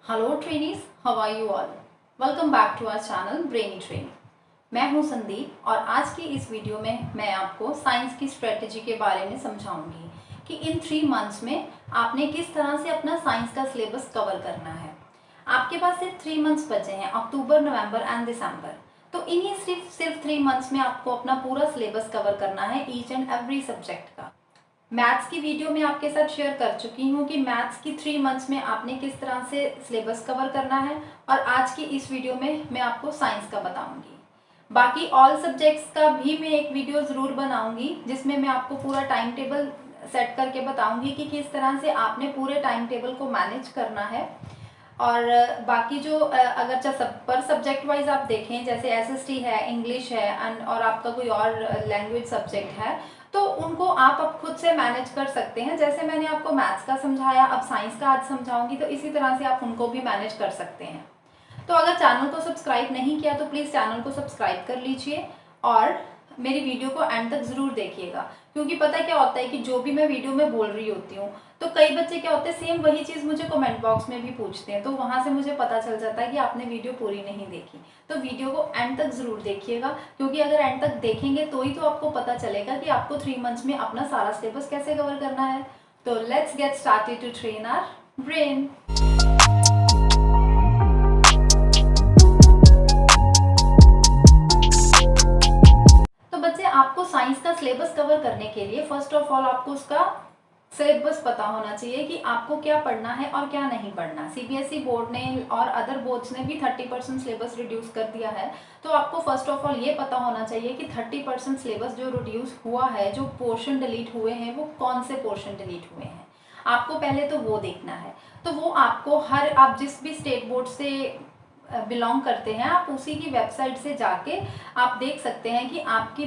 Hello trainees, how are you all. Welcome back to our channel brainy training. मैं हूं संदीप और आज की इस वीडियो में मैं आपको साइंस की स्ट्रेटजी के बारे में समझाऊंगी कि इन 3 मंथ्स में आपने किस तरह से अपना साइंस का सिलेबस कवर करना है। आपके पास सिर्फ 3 मंथ्स बचे हैं, अक्टूबर, नवंबर एंड दिसंबर। तो इन्हीं सिर्फ 3 मंथ्स में आपको अपना पूरा सिलेबस कवर करना है, ईच एंड एवरी सब्जेक्ट का। मैथ्स की वीडियो में आपके साथ शेयर कर चुकी हूँ कि मैथ्स की 3 मंथ्स में आपने किस तरह से सिलेबस कवर करना है, और आज की इस वीडियो में मैं आपको साइंस का बताऊंगी। बाकी ऑल सब्जेक्ट्स का भी मैं एक वीडियो ज़रूर बनाऊंगी जिसमें मैं आपको पूरा टाइम टेबल सेट करके बताऊंगी कि किस तरह से आपने पूरे टाइम टेबल को मैनेज करना है। और बाकी जो अगर पर सब्जेक्ट वाइज आप देखें, जैसे एसएसटी है, इंग्लिश है एंड और आपका कोई और लैंग्वेज सब्जेक्ट है, तो उनको आप अब खुद से मैनेज कर सकते हैं। जैसे मैंने आपको मैथ्स का समझाया, अब साइंस का आज समझाऊंगी, तो इसी तरह से आप उनको भी मैनेज कर सकते हैं। तो अगर चैनल को सब्सक्राइब नहीं किया तो प्लीज़ चैनल को सब्सक्राइब कर लीजिए और मेरी वीडियो को एंड तक ज़रूर देखिएगा, क्योंकि पता क्या होता है कि जो भी मैं वीडियो में बोल रही होती हूँ तो कई बच्चे क्या होते हैं, सेम वही चीज़ मुझे कमेंट बॉक्स में भी पूछते हैं, तो वहाँ से मुझे पता चल जाता है कि आपने वीडियो पूरी नहीं देखी। तो वीडियो को एंड तक ज़रूर देखिएगा, क्योंकि अगर एंड तक देखेंगे तो ही तो आपको पता चलेगा कि आपको 3 मंथ्स में अपना सारा सिलेबस कैसे कवर करना है। तो let's get started to train our brain. आपको साइंस का सिलेबस कवर करने के लिए फर्स्ट ऑफ ऑल आपको उसका सिलेबस पता होना चाहिए कि आपको क्या पढ़ना है और क्या नहीं पढ़ना। सीबीएसई बोर्ड ने और अदर बोर्ड्स ने भी 30% सिलेबस रिड्यूस कर दिया है, तो आपको फर्स्ट ऑफ ऑल ये पता होना चाहिए कि 30% सिलेबस जो रिड्यूस हुआ है, जो पोर्शन डिलीट हुए हैं, वो कौन से पोर्शन डिलीट हुए हैं, आपको पहले तो वो देखना है। तो वो आपको आप जिस भी स्टेट बोर्ड से बिलोंग करते हैं, आप उसी की वेबसाइट से जाके आप देख सकते हैं कि आपकी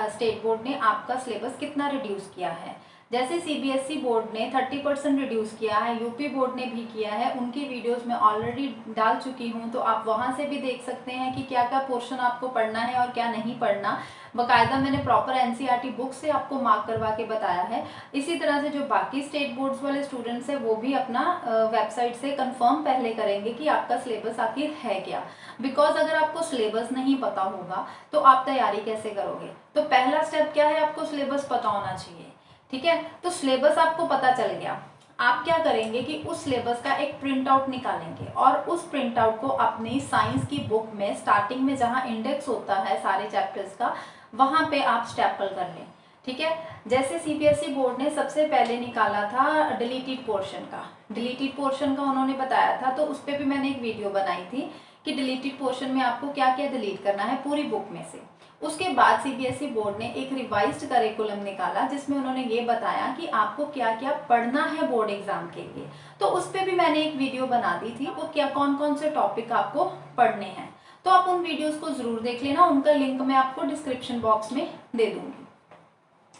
स्टेट बोर्ड ने आपका सिलेबस कितना रिड्यूस किया है। जैसे सीबीएसई बोर्ड ने 30% रिड्यूस किया है, यूपी बोर्ड ने भी किया है, उनकी वीडियोस में ऑलरेडी डाल चुकी हूँ, तो आप वहाँ से भी देख सकते हैं कि क्या क्या पोर्शन आपको पढ़ना है और क्या नहीं पढ़ना। बाकायदा मैंने प्रॉपर एनसीईआरटी बुक से आपको मार्क करवा के बताया है। इसी तरह से जो बाकी स्टेट बोर्ड्स वाले स्टूडेंट्स हैं वो भी अपना वेबसाइट से कंफर्म पहले करेंगे कि आपका सिलेबस आखिर है क्या। बिकॉज अगर आपको सिलेबस नहीं पता होगा तो आप तैयारी कैसे करोगे। तो पहला स्टेप क्या है, आपको सिलेबस पता होना चाहिए। ठीक है, तो सिलेबस आपको पता चल गया, आप क्या करेंगे कि उस सिलेबस का एक प्रिंट आउट निकालेंगे और उस प्रिंट आउट को अपनी साइंस की बुक में स्टार्टिंग में जहां इंडेक्स होता है सारे चैप्टर्स का, वहां पे आप स्टेपल कर लें। ठीक है, जैसे सीबीएसई बोर्ड ने सबसे पहले निकाला था डिलीटेड पोर्शन का, डिलीटेड पोर्शन का उन्होंने बताया था, तो उस पर भी मैंने एक वीडियो बनाई थी कि डिलीटेड पोर्शन में आपको क्या क्या डिलीट करना है पूरी बुक में से। उसके बाद सीबीएसई बोर्ड ने एक रिवाइज्ड करिकुलम निकाला जिसमें उन्होंने ये बताया कि आपको क्या क्या पढ़ना है बोर्ड एग्जाम के लिए, तो उस पर भी मैंने एक वीडियो बना दी थी, वो क्या कौन कौन से टॉपिक आपको पढ़ने हैं। तो आप उन वीडियोस को जरूर देख लेना, उनका लिंक मैं आपको डिस्क्रिप्शन बॉक्स में दे दूंगी।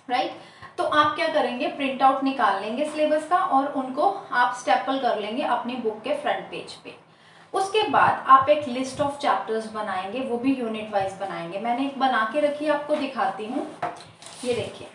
राइट, तो आप क्या करेंगे, प्रिंट आउट निकाल लेंगे सिलेबस का और उनको आप स्टेपल कर लेंगे अपनी बुक के फ्रंट पेज पे। उसके बाद आप एक लिस्ट ऑफ चैप्टर्स बनाएंगे, वो भी यूनिट वाइज बनाएंगे। मैंने एक बना के रखी, आपको दिखाती हूँ, ये देखिए,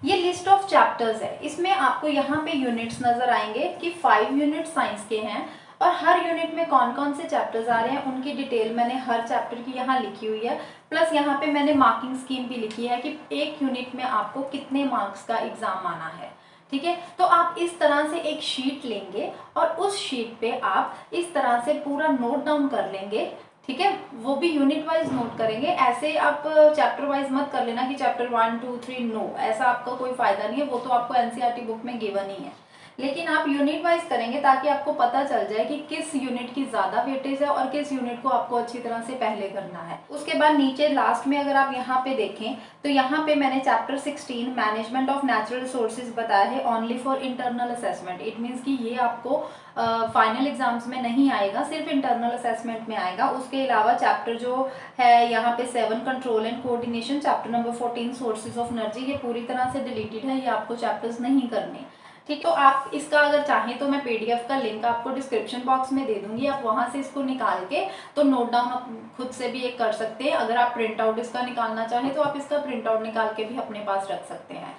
ये लिस्ट ऑफ चैप्टर्स है। इसमें आपको यहाँ पे यूनिट्स नजर आएंगे कि 5 यूनिट साइंस के हैं और हर यूनिट में कौन कौन से चैप्टर्स आ रहे हैं उनकी डिटेल मैंने हर चैप्टर की यहाँ लिखी हुई है। प्लस यहाँ पे मैंने मार्किंग स्कीम भी लिखी है कि एक यूनिट में आपको कितने मार्क्स का एग्जाम आना है। ठीक है, तो आप इस तरह से एक शीट लेंगे और उस शीट पे आप इस तरह से पूरा नोट डाउन कर लेंगे। ठीक है, वो भी यूनिट वाइज नोट करेंगे, ऐसे आप चैप्टर वाइज मत कर लेना कि चैप्टर 1 2 3, नो, ऐसा आपका कोई फायदा नहीं है, वो तो आपको एनसीईआरटी बुक में गिवन ही है। लेकिन आप यूनिट वाइज करेंगे ताकि आपको पता चल जाए कि किस यूनिट की ज्यादा वेटेज है और किस यूनिट को आपको अच्छी तरह से पहले करना है। उसके बाद नीचे लास्ट में अगर आप यहाँ पे देखें तो यहाँ पे मैंने chapter 16 management of natural resources बताया है only for internal assessment. It means कि ये आपको फाइनल एग्जाम्स में नहीं आएगा, सिर्फ इंटरनल असेसमेंट में आएगा। उसके अलावा चैप्टर जो है यहाँ पे 7 control and coordination, chapter number 14 sources of energy, ये पूरी तरह से डिलीटेड है, ये आपको चैप्टर्स नहीं करने। ठीक, तो आप इसका अगर चाहें तो मैं पीडीएफ का लिंक आपको डिस्क्रिप्शन बॉक्स में दे दूंगी, आप वहां से इसको निकाल के तो नोट डाउन खुद से भी एक कर सकते हैं। अगर आप प्रिंट आउट इसका निकालना चाहें तो आप इसका प्रिंट आउट निकाल के भी अपने पास रख सकते हैं।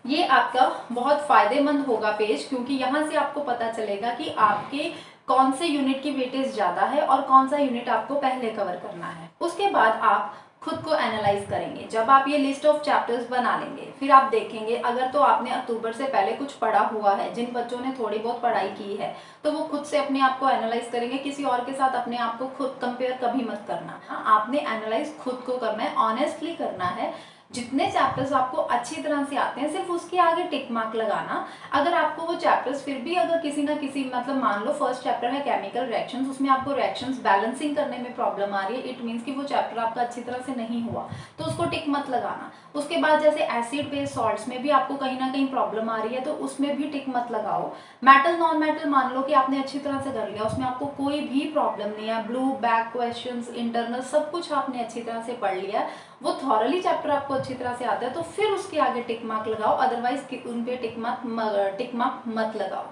ये आपका बहुत फायदेमंद होगा पेज, क्योंकि यहाँ से आपको पता चलेगा कि आपके कौन से यूनिट की वेटेज ज़्यादा है और कौन सा यूनिट आपको पहले कवर करना है। उसके बाद आप खुद को एनालाइज करेंगे। जब आप ये लिस्ट ऑफ चैप्टर्स बना लेंगे, फिर आप देखेंगे अगर तो आपने अक्टूबर से पहले कुछ पढ़ा हुआ है, जिन बच्चों ने थोड़ी बहुत पढ़ाई की है, तो वो खुद से अपने आप को एनालाइज करेंगे। किसी और के साथ अपने आप को खुद कंपेयर कभी मत करना। हाँ, आपने एनालाइज खुद को करना है, ऑनेस्टली करना है। जितने चैप्टर्स आपको अच्छी तरह से आते हैं सिर्फ उसके आगे टिक मार्क लगाना। अगर आपको वो चैप्टर्स फिर भी अगर किसी ना किसी, मतलब मान लो फर्स्ट चैप्टर है केमिकल रिएक्शंस, उसमें आपको रिएक्शंस बैलेंसिंग करने में प्रॉब्लम आ रही है, इट मीन्स कि वो चैप्टर आपका अच्छी तरह से नहीं हुआ, तो उसको टिक मत लगाना। उसके बाद जैसे एसिड बेस सॉल्ट्स में भी आपको कहीं ना कहीं प्रॉब्लम आ रही है, तो उसमें भी टिक मत लगाओ। मेटल नॉन मेटल मान लो कि आपने अच्छी तरह से कर लिया, उसमें आपको कोई भी प्रॉब्लम नहीं है, ब्लू बैक क्वेश्चंस इंटरनल सब कुछ आपने अच्छी तरह से पढ़ लिया, वो थॉरली चैप्टर आपको अच्छी तरह से आता है, तो फिर उसके आगे टिक मार्क लगाओ, अदरवाइज उन पे टिक मार्क मत लगाओ।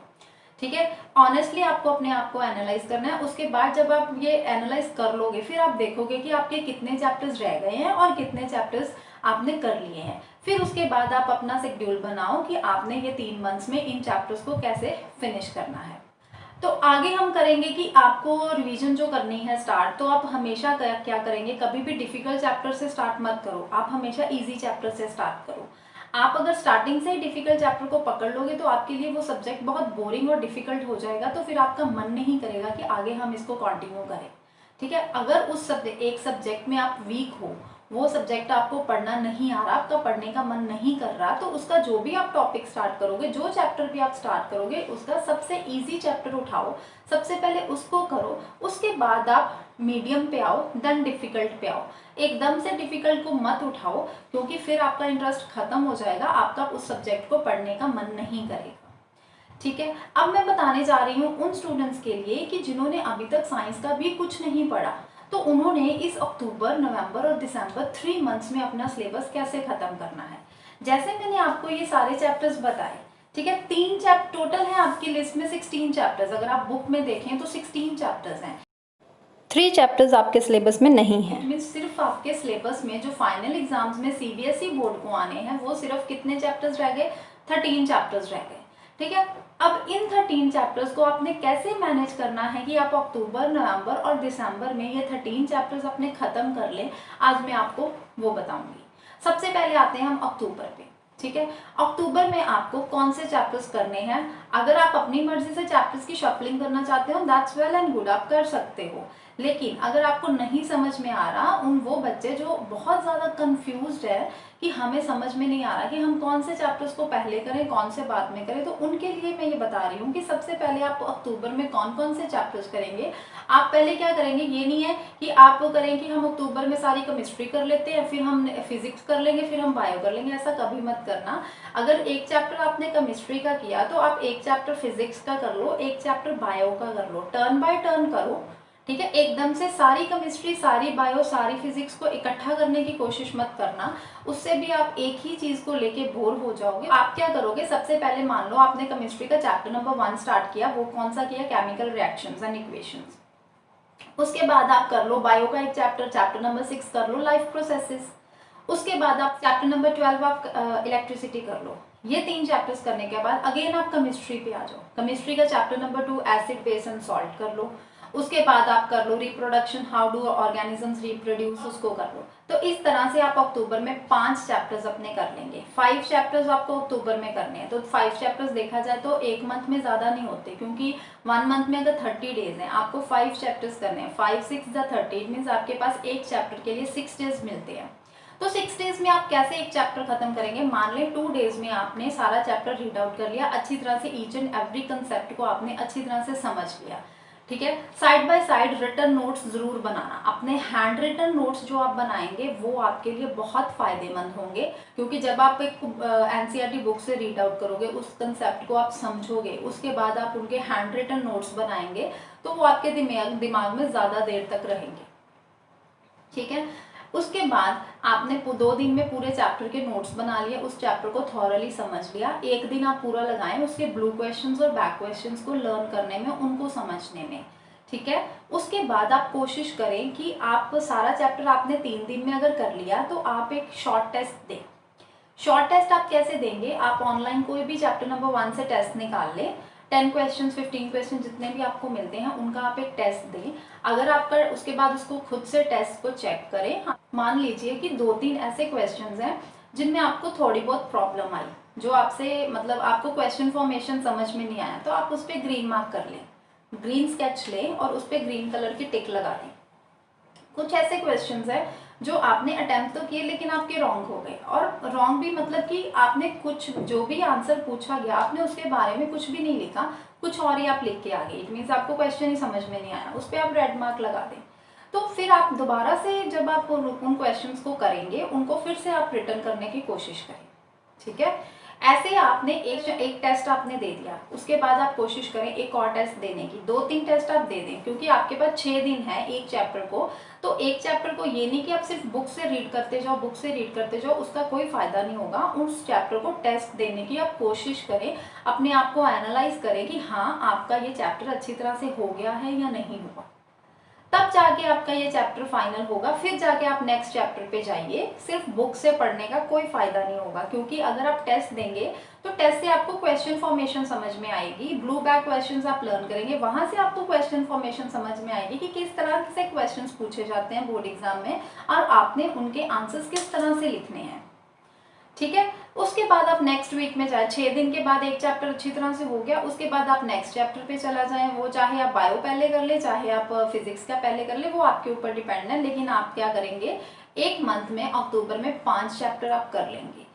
ठीक है, ऑनेस्टली आपको अपने आप को एनालाइज करना है। उसके बाद जब आप ये एनालाइज कर लोगे, फिर आप देखोगे कि आपके कितने चैप्टर्स रह गए हैं और कितने चैप्टर्स आपने कर लिए हैं। फिर उसके बाद आप अपना शेड्यूल बनाओ कि आपने ये 3 मंथ्स में इन चैप्टर्स को कैसे फिनिश करना है। तो आगे हम करेंगे कि आपको रिवीजन जो करनी है स्टार्ट, तो आप हमेशा क्या करेंगे, कभी भी डिफिकल्ट चैप्टर से स्टार्ट मत करो, आप हमेशा इजी चैप्टर से स्टार्ट करो। आप अगर स्टार्टिंग से ही डिफिकल्ट चैप्टर को पकड़ लोगे तो आपके लिए वो सब्जेक्ट बहुत बोरिंग और डिफिकल्ट हो जाएगा, तो फिर आपका मन नहीं करेगा कि आगे हम इसको कंटिन्यू करें। ठीक है, अगर उस एक सब्जेक्ट में आप वीक हो, वो सब्जेक्ट आपको पढ़ना नहीं आ रहा, आपका पढ़ने का मन नहीं कर रहा, तो उसका जो भी आप टॉपिक स्टार्ट करोगे, जो चैप्टर भी आप स्टार्ट करोगे, उसका सबसे इजी चैप्टर उठाओ, सबसे पहले उसको करो। उसके बाद आप मीडियम पे आओ, देन डिफिकल्ट पे आओ। एकदम से डिफिकल्ट को मत उठाओ, क्योंकि फिर आपका इंटरेस्ट खत्म हो जाएगा, आपका उस सब्जेक्ट को पढ़ने का मन नहीं करेगा। ठीक है, अब मैं बताने जा रही हूँ उन स्टूडेंट्स के लिए कि जिन्होंने अभी तक साइंस का भी कुछ नहीं पढ़ा, तो उन्होंने इस अक्टूबर, नवंबर और दिसंबर 3 मंथ्स में अपना सिलेबस कैसे खत्म करना है। जैसे मैंने आपको ये सारे चैप्टर्स बताए, ठीक है, 3 चैप्टर टोटल है आपकी लिस्ट में, 16 चैप्टर्स। अगर आप बुक में देखें तो 16 चैप्टर्स हैं, 3 चैप्टर्स आपके सिलेबस में नहीं है। मीन सिर्फ आपके सिलेबस में जो फाइनल एग्जाम्स में सीबीएसई बोर्ड को आने हैं, वो सिर्फ कितने चैप्टर्स रह गए, 13 चैप्टर्स रह गए। ठीक है, अब इन 13 चैप्टर्स को आपने कैसे मैनेज करना है कि आप अक्टूबर, नवंबर और दिसंबर में ये 13 चैप्टर्स अपने खत्म कर लें, आज मैं आपको वो बताऊंगी। सबसे पहले आते हैं हम अक्टूबर पे। ठीक है, अक्टूबर में आपको कौन से चैप्टर्स करने हैं। अगर आप अपनी मर्जी से चैप्टर्स की शफलिंग करना चाहते हो, दैट्स वेल एंड गुड, आप कर सकते हो। लेकिन अगर आपको नहीं समझ में आ रहा, उन वो बच्चे जो बहुत ज़्यादा कंफ्यूज्ड है कि हमें समझ में नहीं आ रहा कि हम कौन से चैप्टर्स को पहले करें, कौन से बाद में करें, तो उनके लिए मैं ये बता रही हूँ कि सबसे पहले आप अक्टूबर में कौन कौन से चैप्टर्स करेंगे। आप पहले क्या करेंगे, ये नहीं है कि आप करें कि हम अक्टूबर में सारी केमिस्ट्री कर लेते हैं, फिर हम फिजिक्स कर लेंगे, फिर हम बायो कर लेंगे, ऐसा कभी मत करना। अगर एक चैप्टर आपने केमिस्ट्री का किया तो आप एक चैप्टर फिजिक्स का कर लो, एक चैप्टर बायो का कर लो, टर्न बाय टर्न करो। ठीक है, एकदम से सारी केमिस्ट्री, सारी बायो, सारी फिजिक्स को इकट्ठा करने की कोशिश मत करना, उससे भी आप एक ही चीज को लेके बोर हो जाओगे। आप क्या करोगे, सबसे पहले मान लो आपने केमिस्ट्री का चैप्टर नंबर 1 स्टार्ट किया, वो कौन सा किया, केमिकल रिएक्शंस एंड इक्वेशंस। उसके बाद आप कर लो बायो का एक चैप्टर, चैप्टर नंबर 6 कर लो लाइफ प्रोसेसेस। उसके बाद आप चैप्टर नंबर 12 आप इलेक्ट्रिसिटी कर लो। ये 3 चैप्टर्स करने के बाद अगेन आप केमिस्ट्री पे आ जाओ, केमिस्ट्री का chapter number 2 acid base and salt कर लो। उसके बाद आप कर लो reproduction, how do organisms reproduce, उसको कर लो। तो इस तरह से आप अक्टूबर में 5 चैप्टर्स अपने कर लेंगे। 5 चैप्टर्स आपको अक्टूबर में करने हैं, तो 5 चैप्टर्स देखा जाए तो एक मंथ में ज़्यादा नहीं होते, क्योंकि 1 मंथ में अगर 30 डेज हैं, आपको 5 चैप्टर्स करने हैं, 5 6 द 30 मीन्स आपके पास एक चैप्टर के लिए 6 डेज मिलते हैं। तो 6 डेज में आप कैसे एक चैप्टर खत्म करेंगे, मान लें 2 डेज में आपने सारा चैप्टर रीड आउट कर लिया, अच्छी तरह से ईच एंड एवरी कंसेप्ट को आपने अच्छी तरह से समझ लिया। ठीक है, side by side written notes जरूर बनाना। अपने हैंड रिटन नोट्स जो आप बनाएंगे वो आपके लिए बहुत फायदेमंद होंगे, क्योंकि जब आप एक एनसीईआरटी बुक से रीड आउट करोगे, उस कंसेप्ट को आप समझोगे, उसके बाद आप उनके हैंड रिटन नोट्स बनाएंगे, तो वो आपके दिमाग में ज़्यादा देर तक रहेंगे। ठीक है, उसके बाद आपने 2 दिन में पूरे चैप्टर के नोट्स बना लिए, उस चैप्टर को थॉरली समझ लिया। एक दिन आप पूरा लगाएं उसके ब्लू क्वेश्चंस और बैक क्वेश्चंस को लर्न करने में, उनको समझने में। ठीक है, उसके बाद आप कोशिश करें कि आप सारा चैप्टर आपने 3 दिन में अगर कर लिया तो आप एक शॉर्ट टेस्ट दें। शॉर्ट टेस्ट आप कैसे देंगे, आप ऑनलाइन कोई भी चैप्टर नंबर 1 से टेस्ट निकाल लें। 10 क्वेश्चन 15 क्वेश्चन जितने भी आपको मिलते हैं उनका आप एक टेस्ट दें। अगर आपका उसके बाद उसको खुद से टेस्ट को चेक करें। मान लीजिए कि 2-3 ऐसे क्वेश्चंस हैं जिनमें आपको थोड़ी बहुत प्रॉब्लम आई, जो आपसे मतलब आपको क्वेश्चन फॉर्मेशन समझ में नहीं आया, तो आप उस पर ग्रीन मार्क कर लें, ग्रीन स्केच लें और उस पर ग्रीन कलर की टिक लगा दें। कुछ ऐसे क्वेश्चंस है जो आपने अटेम्प्ट तो किए लेकिन आपके रॉन्ग हो गए, और रॉन्ग भी मतलब कि आपने कुछ जो भी आंसर पूछा गया आपने उसके बारे में कुछ भी नहीं लिखा, कुछ और ही आप लिख के आ गए। इट मीन्स आपको क्वेश्चन ही समझ में नहीं आया, उस पर आप रेड मार्क लगा दें। तो फिर आप दोबारा से जब आप उन क्वेश्चंस को करेंगे उनको फिर से आप रिटर्न करने की कोशिश करें। ठीक है, ऐसे आपने एक टेस्ट आपने दे दिया, उसके बाद आप कोशिश करें एक और टेस्ट देने की, 2-3 टेस्ट आप दे दें, क्योंकि आपके पास 6 दिन है एक चैप्टर को। तो एक चैप्टर को ये नहीं कि आप सिर्फ बुक से रीड करते जाओ, बुक से रीड करते जाओ, उसका कोई फायदा नहीं होगा। उस चैप्टर को टेस्ट देने की आप कोशिश करें, अपने आप को एनालाइज करें कि हाँ आपका ये चैप्टर अच्छी तरह से हो गया है या नहीं हुआ, तब जाके आपका ये चैप्टर फाइनल होगा। फिर जाके आप नेक्स्ट चैप्टर पे जाइए। सिर्फ बुक से पढ़ने का कोई फायदा नहीं होगा, क्योंकि अगर आप टेस्ट देंगे तो टेस्ट से आपको क्वेश्चन फॉर्मेशन समझ में आएगी, ब्लू बैक क्वेश्चंस आप लर्न करेंगे, वहां से आपको क्वेश्चन फॉर्मेशन समझ में आएगी कि किस तरह से क्वेश्चंस पूछे जाते हैं बोर्ड एग्जाम में और आपने उनके आंसर्स किस तरह से लिखने हैं। ठीक है, उसके बाद आप नेक्स्ट वीक में जाए, 6 दिन के बाद एक चैप्टर अच्छी तरह से हो गया, उसके बाद आप नेक्स्ट चैप्टर पे चला जाएं। वो चाहे आप बायो पहले कर ले, चाहे आप फिजिक्स का पहले कर ले, वो आपके ऊपर डिपेंड है। लेकिन आप क्या करेंगे, एक मंथ में अक्टूबर में 5 चैप्टर आप कर लेंगे।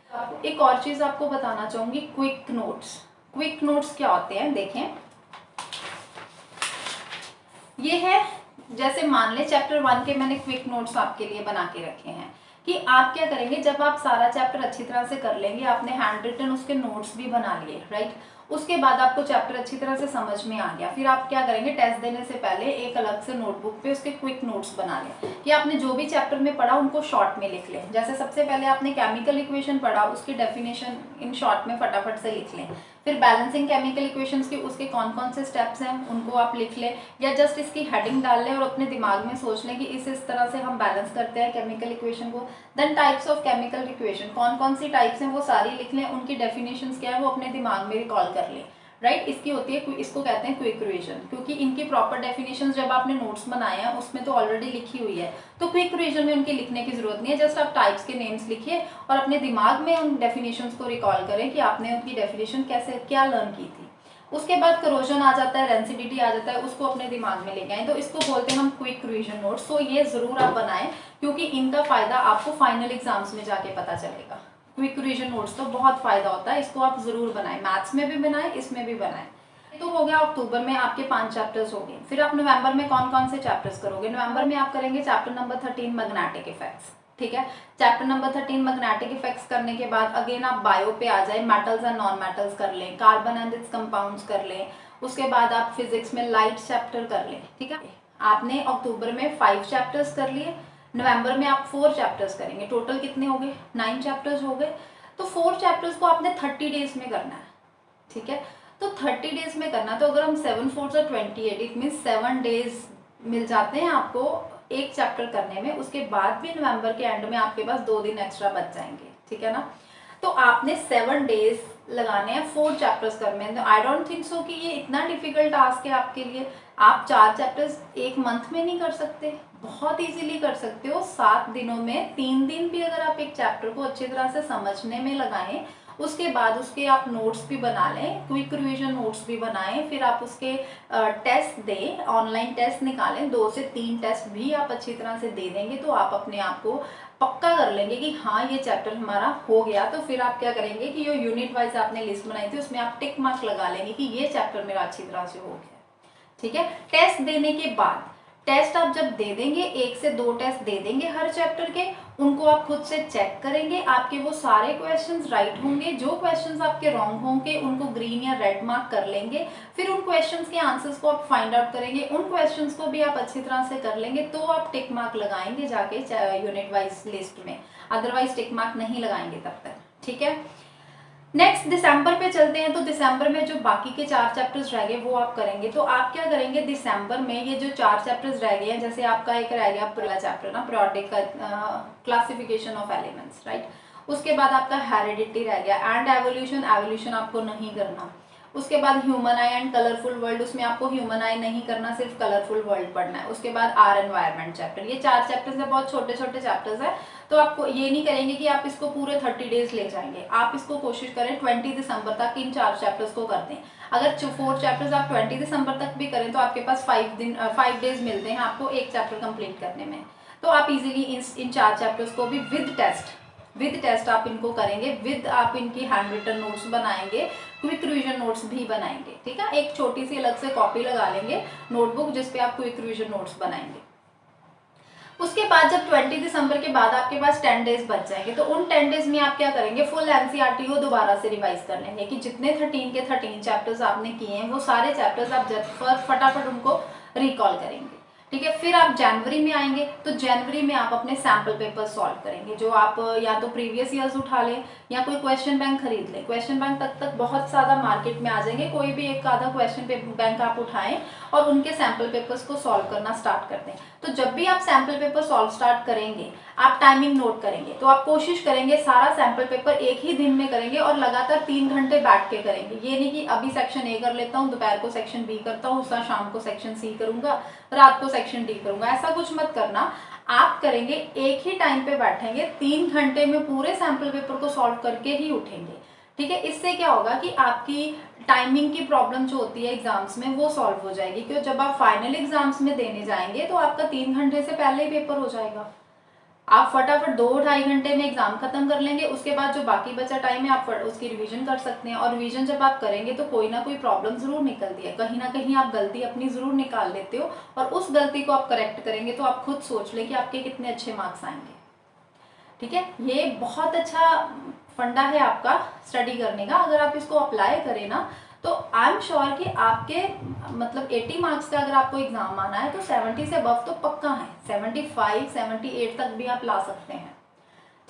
एक और चीज आपको बताना चाहूंगी, क्विक नोट्स। क्विक नोट्स क्या होते हैं देखें, ये है जैसे मान ले चैप्टर 1 के मैंने क्विक नोट्स आपके लिए बना के रखे हैं कि आप क्या करेंगे, जब आप सारा चैप्टर अच्छी तरह से कर लेंगे, आपने हैंड रिटन उसके नोट्स भी बना लिए, राइट, उसके बाद आपको चैप्टर अच्छी तरह से समझ में आ गया, फिर आप क्या करेंगे, टेस्ट देने से पहले एक अलग से नोटबुक पे उसके क्विक नोट्स बना लें कि आपने जो भी चैप्टर में पढ़ा उनको शॉर्ट में लिख लें। जैसे सबसे पहले आपने केमिकल इक्वेशन पढ़ा, उसकी डेफिनेशन इन शॉर्ट में फटाफट से लिख लें। फिर बैलेंसिंग केमिकल इक्वेशंस के उसके कौन कौन से स्टेप्स हैं उनको आप लिख लें, या जस्ट इसकी हेडिंग डाल लें और अपने दिमाग में सोच लें कि इस तरह से हम बैलेंस करते हैं केमिकल इक्वेशन को। Then types of chemical equation, कौन कौन सी टाइप्स हैं वो सारी लिख लें, उनकी डेफिनेशंस क्या है वो अपने दिमाग में रिकॉल कर लें, राइट। इसकी होती है, इसको कहते हैं क्विक रिवीजन, क्योंकि इनकी प्रॉपर डेफिनेशंस जब आपने नोट्स बनाए हैं उसमें तो ऑलरेडी लिखी हुई है, तो क्विक रिवीजन में उनके लिखने की जरूरत नहीं है। जस्ट आप टाइप्स के नेम्स लिखिए और अपने दिमाग में उन डेफिनेशंस को रिकॉल करें कि आपने उनकी डेफिनेशन कैसे क्या लर्न की थी। उसके बाद करोजन आ जाता है, रेंसिडिटी आ जाता है, उसको अपने दिमाग में लेके आए, तो इसको बोलते हैं हम क्विक रिवीजन नोट्स। तो ये जरूर आप बनाएं, क्योंकि इनका फायदा आपको फाइनल एग्जाम्स में जाके पता चलेगा। क्विक रिवीजन नोट्स तो बहुत फायदा होता है, इसको आप जरूर बनाएं, मैथ्स में भी बनाएं, इसमें भी बनाएं। तो हो गया अक्टूबर में आपके 5 चैप्टर्स हो गए। फिर आप नवंबर में कौन कौन से चैप्टर्स करोगे, नवंबर में आप करेंगे चैप्टर नंबर 13 मैग्नेटिक इफेक्ट्स। ठीक है, चैप्टर नंबर 13 मैग्नेटिक इफेक्ट्स करने के बाद अगेन आप बायो पे आ जाए, मेटल्स एंड नॉन मेटल्स कर लें, कार्बन एंड इट्स कंपाउंड्स कर लें, उसके बाद आप फिजिक्स में लाइट चैप्टर कर लें। ठीक है, आपने अक्टूबर में 5 चैप्टर्स कर लिए, नवंबर में आप 4 चैप्टर्स करेंगे, टोटल कितने हो गए, 9 चैप्टर्स हो गए। तो 4 चैप्टर्स को आपने 30 डेज में करना है। ठीक है, तो 30 डेज में करना, तो अगर हम 7 4 28, इट मीन 7 डेज मिल जाते हैं आपको एक चैप्टर करने में। उसके बाद भी नवंबर के एंड में आपके पास 2 दिन एक्स्ट्रा बच जाएंगे। ठीक है ना, तो आपने 7 डेज लगाने हैं 4 चैप्टर्स करने में। आई डोंट थिंक सो कि ये इतना डिफिकल्ट टास्क है आपके लिए। आप 4 चैप्टर्स एक मंथ में नहीं कर सकते, बहुत इजीली कर सकते हो 7 दिनों में। 3 दिन भी अगर आप एक चैप्टर को अच्छी तरह से समझने में लगाएं, उसके बाद उसके आप नोट्स भी बना लें, क्विक रिवीजन नोट्स भी बनाएं, फिर आप उसके टेस्ट दें, ऑनलाइन टेस्ट निकालें, 2 से 3 टेस्ट भी आप अच्छी तरह से दे देंगे तो आप अपने आप को पक्का कर लेंगे कि हाँ ये चैप्टर हमारा हो गया। तो फिर आप क्या करेंगे कि जो यूनिट वाइज आपने लिस्ट बनाई थी उसमें आप टिक मार्क लगा लेंगे कि ये चैप्टर मेरा अच्छी तरह से हो गया। ठीक है, टेस्ट देने के बाद, टेस्ट आप जब दे देंगे, 1 से 2 टेस्ट दे देंगे हर चैप्टर के, उनको आप खुद से चेक करेंगे, आपके वो सारे क्वेश्चंस राइट होंगे। जो क्वेश्चंस आपके रॉन्ग होंगे उनको ग्रीन या रेड मार्क कर लेंगे। फिर उन क्वेश्चंस के आंसर्स को आप फाइंड आउट करेंगे, उन क्वेश्चंस को भी आप अच्छी तरह से कर लेंगे, तो आप टिक मार्क लगाएंगे जाके यूनिट वाइज लिस्ट में, अदरवाइज टिक मार्क नहीं लगाएंगे तब तक। ठीक है, नेक्स्ट दिसंबर पे चलते हैं। तो दिसंबर में जो बाकी के 4 चैप्टर्स रह गए वो आप करेंगे। तो आप क्या करेंगे, दिसंबर में ये जो 4 चैप्टर्स रह गए हैं, जैसे आपका एक रह गया पहला चैप्टर ना, periodic classification of elements, right, उसके बाद आपका हेरिडिटी रह गया, एंड एवोल्यूशन। एवोल्यूशन आपको नहीं करना। उसके बाद human I and colourful world, उसमें आपको ह्यूमन आई नहीं करना, सिर्फ कलरफुल वर्ल्ड पढ़ना है। उसके बाद आर एनवायरमेंट चैप्टर, ये 4 चैप्टर्स है, बहुत छोटे छोटे चैप्टर्स है। तो आपको ये नहीं करेंगे कि आप इसको पूरे 30 डेज ले जाएंगे, आप इसको कोशिश करें 20 दिसंबर तक इन 4 चैप्टर्स को कर दें। अगर 4 चैप्टर्स आप 20 दिसंबर तक भी करें तो आपके पास 5 डेज मिलते हैं आपको एक चैप्टर कंप्लीट करने में। तो आप इजीली इन 4 चैप्टर्स को भी विद टेस्ट आप इनको करेंगे, विद आप इनकी हैंड रिटन नोट्स बनाएंगे, क्विक रिवीजन नोट्स भी बनाएंगे। ठीक है, एक छोटी सी अलग से कॉपी लगा लेंगे नोटबुक जिसपे आप क्विक रिवीजन नोट्स बनाएंगे। उसके बाद जब 20 दिसंबर के बाद आपके पास 10 डेज बच जाएंगे तो उन 10 डेज में आप क्या करेंगे, फुल एनसीईआरटी को दोबारा से रिवाइज कर लेंगे कि जितने 13 के 13 चैप्टर्स आपने किए हैं वो सारे चैप्टर्स आप फटाफट उनको रिकॉल करेंगे। ठीक है, फिर आप जनवरी में आएंगे तो जनवरी में आप अपने सैम्पल पेपर सॉल्व करेंगे, जो आप या तो प्रीवियस ईयर्स उठा लें या कोई क्वेश्चन बैंक खरीद लें। क्वेश्चन बैंक तक बहुत ज़्यादा मार्केट में आ जाएंगे, कोई भी एक आधा क्वेश्चन बैंक आप उठाएं और उनके सैम्पल पेपर्स को सॉल्व करना स्टार्ट कर दें। तो जब भी आप सैम्पल पेपर सॉल्व स्टार्ट करेंगे आप टाइमिंग नोट करेंगे, तो आप कोशिश करेंगे सारा सैम्पल पेपर एक ही दिन में करेंगे और लगातार 3 घंटे बैठ के करेंगे। ये नहीं कि अभी सेक्शन ए कर लेता हूँ, दोपहर को सेक्शन बी करता हूँ, शाम को सेक्शन सी करूंगा, रात को सेक्शन डी करूंगा, ऐसा कुछ मत करना। आप करेंगे एक ही टाइम पे बैठेंगे, 3 घंटे में पूरे सैम्पल पेपर को सॉल्व करके ही उठेंगे। ठीक है, इससे क्या होगा कि आपकी टाइमिंग की प्रॉब्लम जो होती है एग्जाम्स में वो सॉल्व हो जाएगी, क्योंकि जब आप फाइनल एग्जाम्स में देने जाएंगे तो आपका 3 घंटे से पहले ही पेपर हो जाएगा। आप फटाफट 2-2.5 घंटे में एग्जाम खत्म कर लेंगे, उसके बाद जो बाकी बचा टाइम है आप उसकी रिवीजन कर सकते हैं। और रिवीजन जब आप करेंगे तो कोई ना कोई प्रॉब्लम जरूर निकलती है, कहीं ना कहीं आप गलती अपनी जरूर निकाल लेते हो और उस गलती को आप करेक्ट करेंगे तो आप खुद सोच लें कि आपके कितने अच्छे मार्क्स आएंगे। ठीक है, ये बहुत अच्छा फंडा है आपका स्टडी करने का, अगर आप इसको अप्लाई करें ना तो आई एम श्योर कि आपके मतलब 80 मार्क्स का अगर आपको एग्जाम आना है तो 70 से अबव तो पक्का है, 75 78 तक भी आप ला सकते हैं।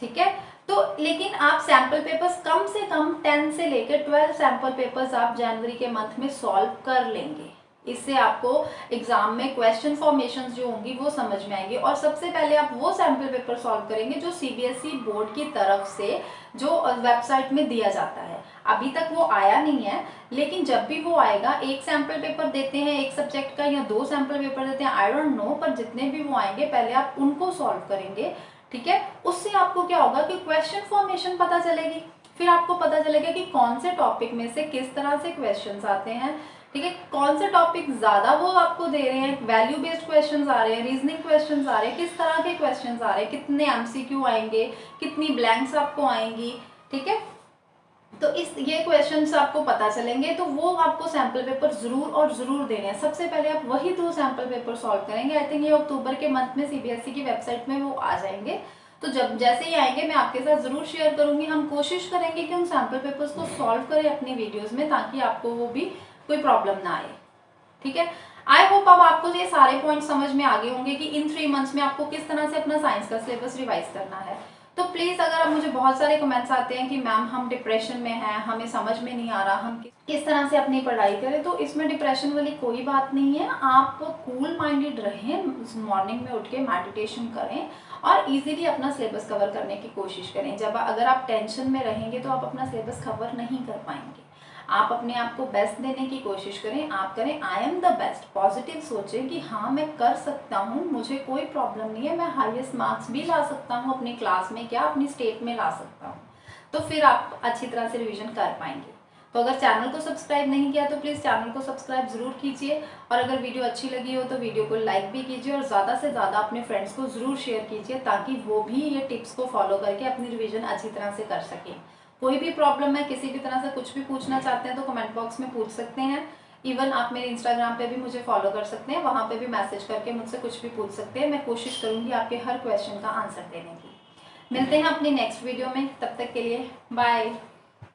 ठीक है, तो लेकिन आप सैम्पल पेपर्स कम से कम 10 से लेकर 12 सैम्पल पेपर्स आप जनवरी के मंथ में सॉल्व कर लेंगे। इससे आपको एग्जाम में क्वेश्चन फॉर्मेशंस जो होंगी वो समझ में आएंगी। और सबसे पहले आप वो सैम्पल पेपर सॉल्व करेंगे जो सीबीएसई बोर्ड की तरफ से जो वेबसाइट में दिया जाता है। अभी तक वो आया नहीं है, लेकिन जब भी वो आएगा, एक सैम्पल पेपर देते हैं एक सब्जेक्ट का या 2 सैम्पल पेपर देते हैं, आई डोंट नो, पर जितने भी वो आएंगे पहले आप उनको सॉल्व करेंगे। ठीक है, उससे आपको क्या होगा कि क्वेश्चन फॉर्मेशन पता चलेगी, फिर आपको पता चलेगा कि कौन से टॉपिक में से किस तरह से क्वेश्चंस आते हैं। ठीक है, कौन से टॉपिक ज्यादा वो आपको दे रहे हैं, वैल्यू बेस्ड क्वेश्चंस आ रहे हैं, रीजनिंग क्वेश्चंस आ रहे हैं, किस तरह के क्वेश्चंस आ रहे हैं, कितने एमसीक्यू आएंगे, कितनी ब्लैंक्स आपको आएंगी। ठीक है, तो ये क्वेश्चंस आपको पता चलेंगे, तो वो आपको सैम्पल पेपर जरूर और जरूर देने हैं। सबसे पहले आप वही 2 सैम्पल पेपर सॉल्व करेंगे। आई थिंक ये अक्टूबर के मंथ में सीबीएसई की वेबसाइट में वो आ जाएंगे, तो जब जैसे ही आएंगे मैं आपके साथ जरूर शेयर करूंगी। हम कोशिश करेंगे कि हम सैम्पल पेपर्स को सॉल्व करें अपनी वीडियोज में, ताकि आपको वो भी कोई प्रॉब्लम ना आए। ठीक है, आई होप अब आपको ये सारे पॉइंट समझ में आ गए होंगे कि इन 3 मंथ्स में आपको किस तरह से अपना साइंस का सिलेबस रिवाइज करना है। तो प्लीज़, अगर आप मुझे बहुत सारे कमेंट्स आते हैं कि मैम हम डिप्रेशन में हैं, हमें समझ में नहीं आ रहा, हम किस तरह से अपनी पढ़ाई करें, तो इसमें डिप्रेशन वाली कोई बात नहीं है। आप कूल माइंडेड रहें, मॉर्निंग में उठ के मेडिटेशन करें और इजीली अपना सिलेबस कवर करने की कोशिश करें। जब अगर आप टेंशन में रहेंगे तो आप अपना सिलेबस कवर नहीं कर पाएंगे। आप अपने आप को बेस्ट देने की कोशिश करें, आप करें I am the best, positive सोचें कि हाँ मैं कर सकता हूँ, मुझे कोई प्रॉब्लम नहीं है, मैं हाईएस्ट मार्क्स भी ला सकता हूँ अपनी क्लास में, क्या अपनी स्टेट में ला सकता हूँ। तो फिर आप अच्छी तरह से रिवीजन कर पाएंगे। तो अगर चैनल को सब्सक्राइब नहीं किया तो प्लीज़ चैनल को सब्सक्राइब जरूर कीजिए, और अगर वीडियो अच्छी लगी हो तो वीडियो को लाइक भी कीजिए और ज़्यादा से ज़्यादा अपने फ्रेंड्स को ज़रूर शेयर कीजिए, ताकि वो भी ये टिप्स को फॉलो करके अपनी रिविजन अच्छी तरह से कर सकें। कोई भी प्रॉब्लम है, किसी भी तरह से कुछ भी पूछना चाहते हैं तो कमेंट बॉक्स में पूछ सकते हैं। इवन आप मेरे इंस्टाग्राम पे भी मुझे फॉलो कर सकते हैं, वहाँ पे भी मैसेज करके मुझसे कुछ भी पूछ सकते हैं। मैं कोशिश करूँगी आपके हर क्वेश्चन का आंसर देने की। मिलते हैं अपनी नेक्स्ट वीडियो में, तब तक के लिए बाय।